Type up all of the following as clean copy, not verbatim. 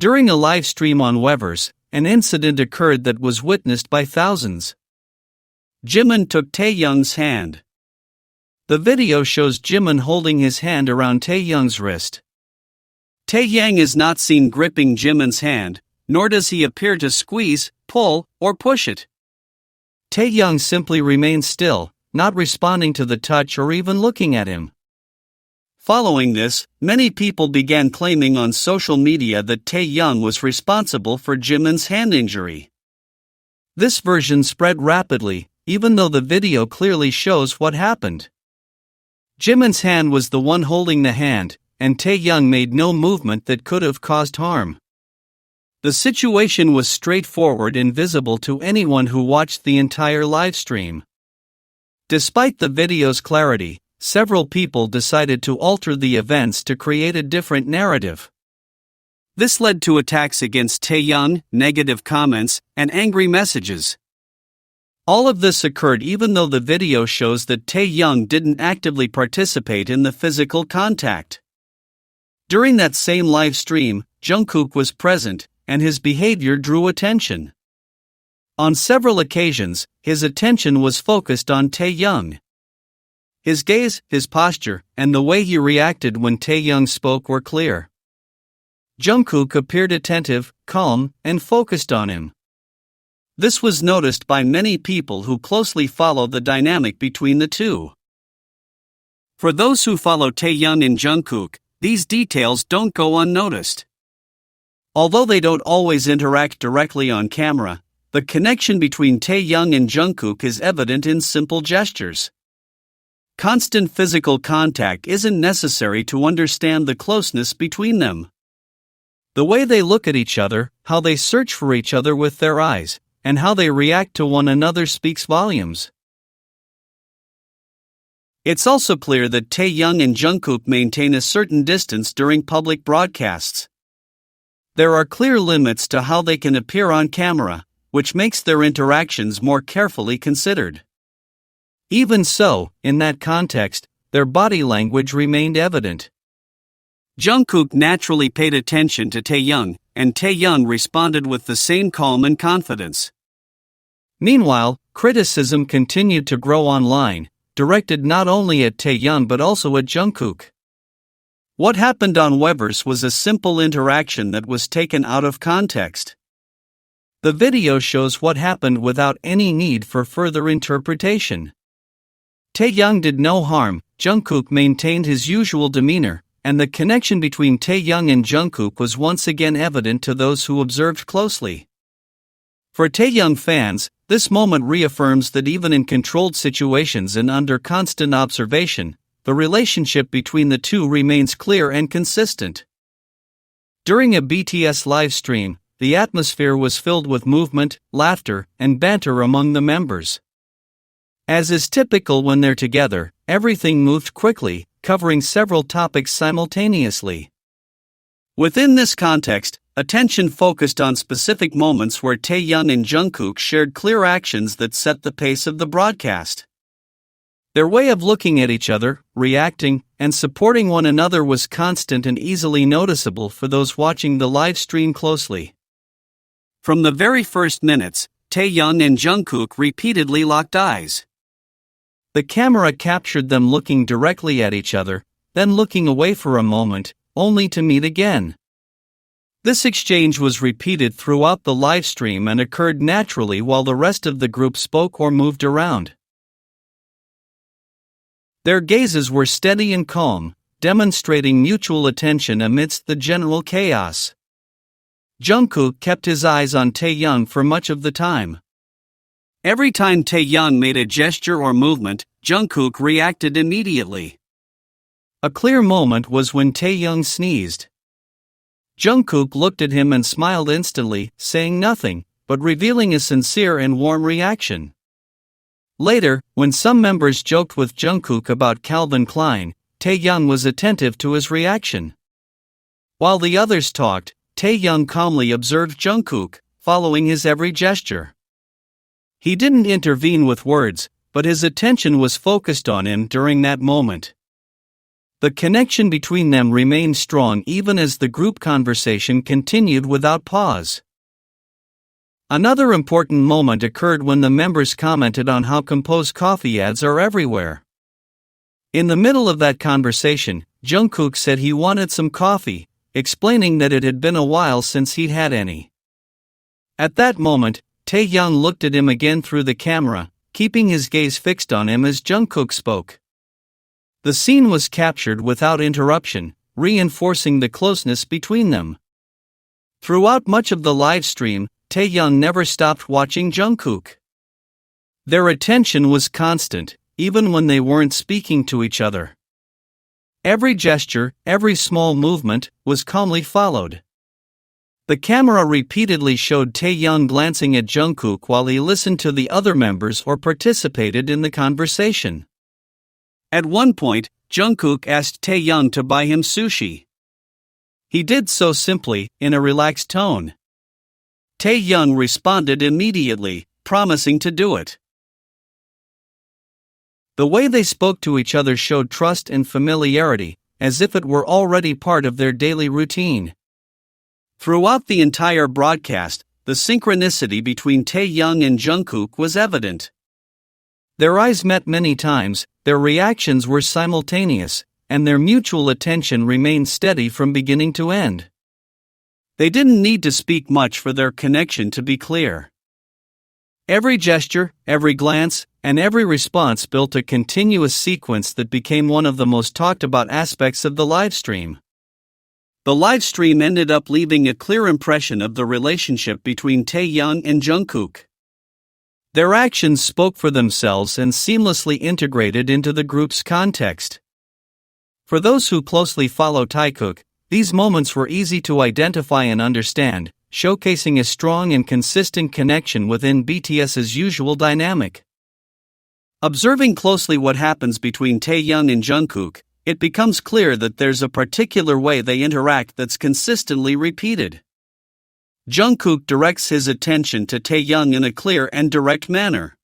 During a live stream on Weverse, an incident occurred that was witnessed by thousands. Jimin took Taehyung's hand. The video shows Jimin holding his hand around Taehyung's wrist. Taehyung is not seen gripping Jimin's hand, nor does he appear to squeeze, pull, or push it. Taehyung simply remains still, not responding to the touch or even looking at him. Following this, many people began claiming on social media that Taehyung was responsible for Jimin's hand injury. This version spread rapidly, even though the video clearly shows what happened. Jimin's hand was the one holding the hand, and Taehyung made no movement that could have caused harm. The situation was straightforward and visible to anyone who watched the entire live stream. Despite the video's clarity, several people decided to alter the events to create a different narrative. This led to attacks against Taehyung, negative comments, and angry messages. All of this occurred even though the video shows that Taehyung didn't actively participate in the physical contact. During that same live stream, Jungkook was present, and his behavior drew attention. On several occasions, his attention was focused on Taehyung. His gaze, his posture, and the way he reacted when Taehyung spoke were clear. Jungkook appeared attentive, calm, and focused on him. This was noticed by many people who closely follow the dynamic between the two. For those who follow Taehyung and Jungkook, these details don't go unnoticed. Although they don't always interact directly on camera, the connection between Taehyung and Jungkook is evident in simple gestures. Constant physical contact isn't necessary to understand the closeness between them. The way they look at each other, how they search for each other with their eyes, and how they react to one another speaks volumes. It's also clear that Taehyung and Jungkook maintain a certain distance during public broadcasts. There are clear limits to how they can appear on camera, which makes their interactions more carefully considered. Even so, in that context, their body language remained evident. Jungkook naturally paid attention to Taehyung, and Taehyung responded with the same calm and confidence. Meanwhile, criticism continued to grow online, directed not only at Taehyung but also at Jungkook. What happened on Weverse was a simple interaction that was taken out of context. The video shows what happened without any need for further interpretation. Taehyung did no harm, Jungkook maintained his usual demeanor, and the connection between Taehyung and Jungkook was once again evident to those who observed closely. For Taehyung fans, this moment reaffirms that even in controlled situations and under constant observation, the relationship between the two remains clear and consistent. During a BTS live stream, the atmosphere was filled with movement, laughter, and banter among the members. As is typical when they're together, everything moved quickly, covering several topics simultaneously. Within this context, attention focused on specific moments where Taehyung and Jungkook shared clear actions that set the pace of the broadcast. Their way of looking at each other, reacting, and supporting one another was constant and easily noticeable for those watching the live stream closely. From the very first minutes, Taehyung and Jungkook repeatedly locked eyes. The camera captured them looking directly at each other, then looking away for a moment, only to meet again. This exchange was repeated throughout the live stream and occurred naturally while the rest of the group spoke or moved around. Their gazes were steady and calm, demonstrating mutual attention amidst the general chaos. Jungkook kept his eyes on Taehyung for much of the time. Every time Taehyung made a gesture or movement, Jungkook reacted immediately. A clear moment was when Taehyung sneezed. Jungkook looked at him and smiled instantly, saying nothing, but revealing a sincere and warm reaction. Later, when some members joked with Jungkook about Calvin Klein, Taehyung was attentive to his reaction. While the others talked, Taehyung calmly observed Jungkook, following his every gesture. He didn't intervene with words, but his attention was focused on him during that moment. The connection between them remained strong even as the group conversation continued without pause. Another important moment occurred when the members commented on how composed coffee ads are everywhere. In the middle of that conversation, Jungkook said he wanted some coffee, explaining that it had been a while since he'd had any. At that moment, Taehyung looked at him again through the camera, keeping his gaze fixed on him as Jungkook spoke. The scene was captured without interruption, reinforcing the closeness between them. Throughout much of the live stream, Taehyung never stopped watching Jungkook. Their attention was constant, even when they weren't speaking to each other. Every gesture, every small movement, was calmly followed. The camera repeatedly showed Taehyung glancing at Jungkook while he listened to the other members or participated in the conversation. At one point, Jungkook asked Taehyung to buy him sushi. He did so simply, in a relaxed tone. Taehyung responded immediately, promising to do it. The way they spoke to each other showed trust and familiarity, as if it were already part of their daily routine. Throughout the entire broadcast, the synchronicity between Taehyung and Jungkook was evident. Their eyes met many times, their reactions were simultaneous, and their mutual attention remained steady from beginning to end. They didn't need to speak much for their connection to be clear. Every gesture, every glance, and every response built a continuous sequence that became one of the most talked about aspects of the livestream. The livestream ended up leaving a clear impression of the relationship between Taehyung and Jungkook. Their actions spoke for themselves and seamlessly integrated into the group's context. For those who closely follow Taekook, these moments were easy to identify and understand, showcasing a strong and consistent connection within BTS's usual dynamic. Observing closely what happens between Taehyung and Jungkook, it becomes clear that there's a particular way they interact that's consistently repeated. Jungkook directs his attention to Taehyung in a clear and direct manner.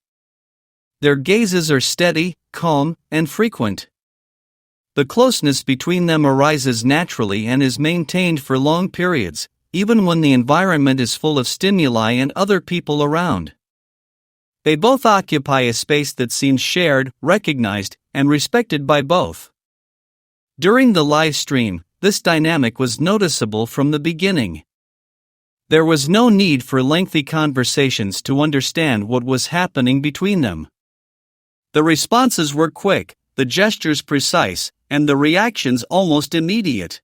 Their gazes are steady, calm, and frequent. The closeness between them arises naturally and is maintained for long periods, even when the environment is full of stimuli and other people around. They both occupy a space that seems shared, recognized, and respected by both. During the live stream, this dynamic was noticeable from the beginning. There was no need for lengthy conversations to understand what was happening between them. The responses were quick, the gestures precise, and the reactions almost immediate.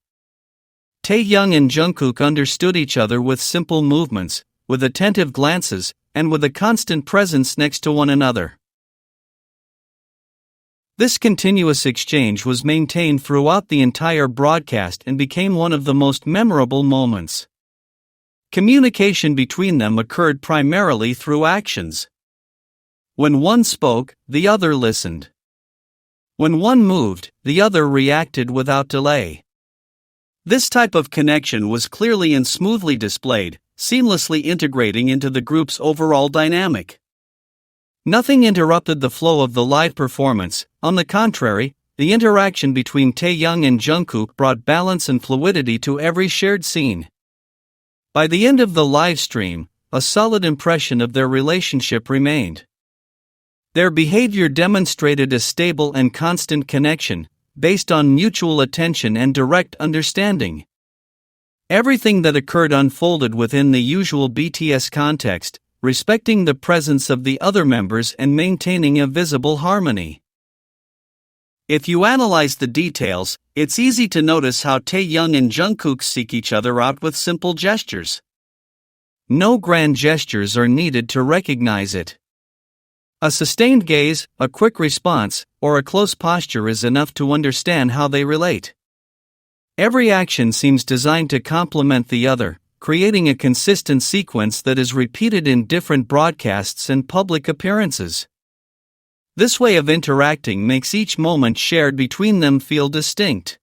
Taehyung and Jungkook understood each other with simple movements, with attentive glances, and with a constant presence next to one another. This continuous exchange was maintained throughout the entire broadcast and became one of the most memorable moments. Communication between them occurred primarily through actions. When one spoke, the other listened. When one moved, the other reacted without delay. This type of connection was clearly and smoothly displayed, seamlessly integrating into the group's overall dynamic. Nothing interrupted the flow of the live performance. On the contrary, the interaction between Taehyung and Jungkook brought balance and fluidity to every shared scene. By the end of the live stream, a solid impression of their relationship remained. Their behavior demonstrated a stable and constant connection, based on mutual attention and direct understanding. Everything that occurred unfolded within the usual BTS context, respecting the presence of the other members and maintaining a visible harmony. If you analyze the details, it's easy to notice how Taehyung and Jungkook seek each other out with simple gestures. No grand gestures are needed to recognize it. A sustained gaze, a quick response, or a close posture is enough to understand how they relate. Every action seems designed to complement the other, creating a consistent sequence that is repeated in different broadcasts and public appearances. This way of interacting makes each moment shared between them feel distinct.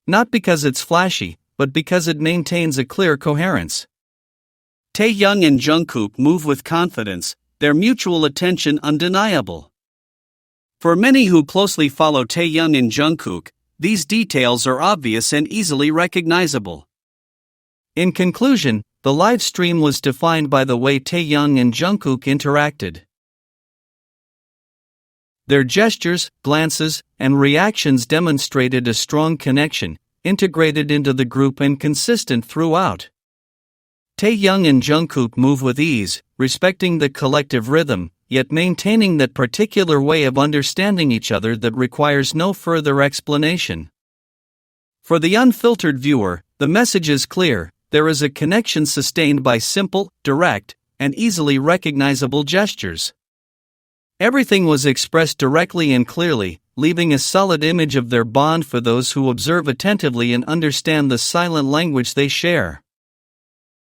Not because it's flashy, but because it maintains a clear coherence. Taehyung and Jungkook move with confidence, their mutual attention undeniable. For many who closely follow Taehyung and Jungkook, these details are obvious and easily recognizable. In conclusion, the live stream was defined by the way Taehyung and Jungkook interacted. Their gestures, glances, and reactions demonstrated a strong connection, integrated into the group and consistent throughout. Taehyung and Jungkook move with ease, respecting the collective rhythm, yet maintaining that particular way of understanding each other that requires no further explanation. For the unfiltered viewer, the message is clear: there is a connection sustained by simple, direct, and easily recognizable gestures. Everything was expressed directly and clearly, leaving a solid image of their bond for those who observe attentively and understand the silent language they share.